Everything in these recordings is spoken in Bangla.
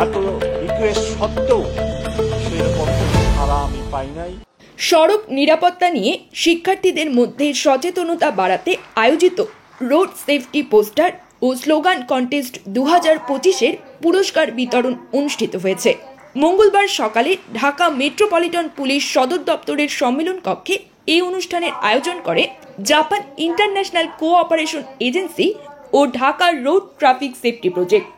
এত রিকোয়েস্ট সত্ত্বেও সেরকম সাড়া আমি পাই নাই। সড়ক নিরাপত্তা নিয়ে শিক্ষার্থীদের মধ্যে সচেতনতা বাড়াতে আয়োজিত রোড সেফটি পোস্টার ও স্লোগান কন্টেস্ট 2025-এর পুরস্কার বিতরণ অনুষ্ঠিত হয়েছে। মঙ্গলবার সকালে ঢাকা মেট্রোপলিটন পুলিশ সদর দপ্তরের সম্মেলন কক্ষে এই অনুষ্ঠানের আয়োজন করে জাপান ইন্টারন্যাশনাল কোঅপারেশন এজেন্সি ও Dhaka road traffic safety project.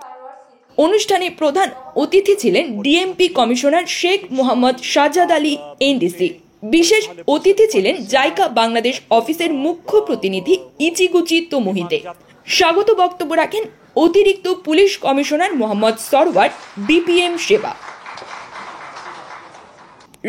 অনুষ্ঠানে প্রধান অতিথি ছিলেন DMP commissioner Sheikh Mohammad Sajjad Ali NDC. বিশেষ অতিথি ছিলেন জাইকা বাংলাদেশ অফিসের মুখ্য প্রতিনিধি ইচিগুচি তোমোহিতে। স্বাগত বক্তব্য রাখেন অতিরিক্ত police commissioner Mohammad Sarwar BPM সেবা।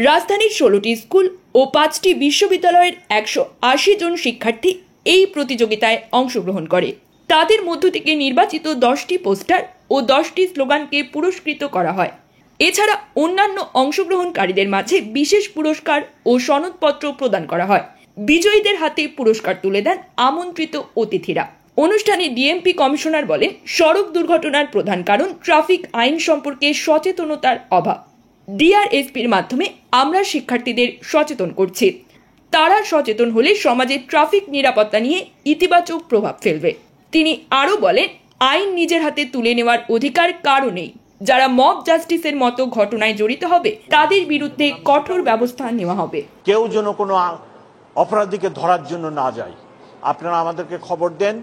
রাজধানীর 16টি স্কুল ও 5টি বিশ্ববিদ্যালয়ের 180 জন শিক্ষার্থী এই প্রতিযোগিতায় অংশগ্রহণ করে। তাদের মধ্য থেকে নির্বাচিত 10টি পোস্টার ও 10টি স্লোগানকে পুরস্কৃত করা হয়। এছাড়া অন্যান্য অংশগ্রহণকারীদের মাঝে বিশেষ পুরস্কার ও সনদপত্র প্রদান করা হয়। বিজয়ীদের হাতে পুরস্কার তুলে দেন আমন্ত্রিত অতিথিরা। অনুষ্ঠানে ডিএমপি কমিশনার বলেন, সড়ক দুর্ঘটনার প্রধান কারণ ট্রাফিক আইন সম্পর্কে সচেতনতার অভাব। ডিআরএসপির মাধ্যমে আমরা শিক্ষার্থীদের সচেতন করছি। তারা সচেতন হলে সমাজে ট্রাফিক নিরাপত্তা নিয়ে ইতিবাচক প্রভাব ফেলবে। তিনি আরও বলেন, আইন নিজের হাতে তুলে নেওয়ার অধিকার কারও নেই। যারা মব জাস্টিসের মতো ঘটনায় জড়িত হবে তাদের বিরুদ্ধে কঠোর ব্যবস্থা নেওয়া হবে। কেউ যেন কোনো অপরাধীকে ধরার জন্য না যায়। আপনারা আমাদেরকে খবর দেন,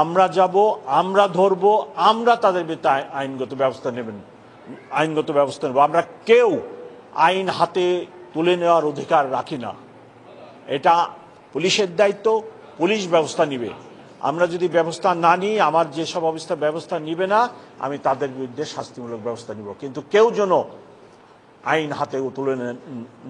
আমরা যাব, আমরা ধরব, আমরা তাদের বিরুদ্ধে আইনগত ব্যবস্থা নেব। আমরা কেউ আইন হাতে তুলে নেওয়ার অধিকার রাখি না। এটা পুলিশের দায়িত্ব, পুলিশ ব্যবস্থা নিবে। আমরা যদি ব্যবস্থা না নিই, আমার যেসব ব্যবস্থা নিবে না, আমি তাদের বিরুদ্ধে শাস্তিমূলক ব্যবস্থা নিব। কিন্তু কেউ যেন আইন হাতে তুলে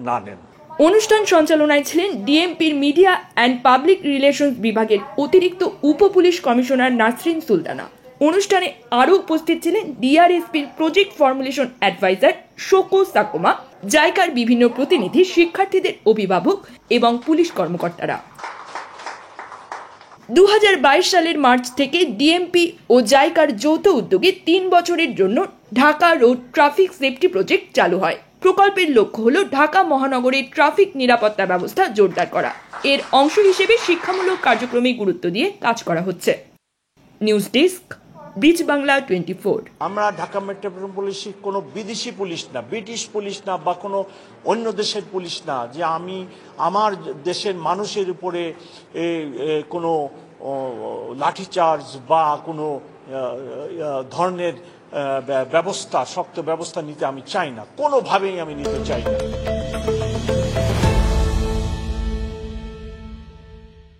না নেন। অনুষ্ঠান সঞ্চালনায় ছিলেন ডিএমপির মিডিয়া অ্যান্ড পাবলিক রিলেশনস বিভাগের অতিরিক্ত উপ পুলিশ কমিশনার নাসরিন সুলতানা। অনুষ্ঠানে আরও উপস্থিত ছিলেন ডিআরএসপির প্রজেক্ট ফর্মুলেশন অ্যাডভাইজার শোকো সাকোমা, জাইকার বিভিন্ন প্রতিনিধি, শিক্ষার্থীদের অভিভাবক এবং পুলিশ কর্মকর্তারা। 2022 সালের মার্চ থেকে ডিএমপি ও জাইকার যৌথ উদ্যোগে 3 বছরের জন্য Dhaka road traffic safety project চালু হয়। প্রকল্পের লক্ষ্য হল ঢাকা মহানগরের ট্রাফিক নিরাপত্তা ব্যবস্থা জোরদার করা। এর অংশ হিসেবে শিক্ষামূলক কার্যক্রমে গুরুত্ব দিয়ে কাজ করা হচ্ছে। News desk, bridge Bangla 24। আমরা ঢাকা মেট্রোপলিটন পুলিশ কোনো বিদেশি পুলিশ না, ব্রিটিশ পুলিশ না, বা কোনো অন্য দেশের পুলিশ না যে আমি আমার দেশের মানুষের উপরে কোনো লাঠিচার্জ বা কোনো ধরনের শক্ত ব্যবস্থা নিতে আমি চাই না, কোনোভাবেই আমি নিতে চাই না।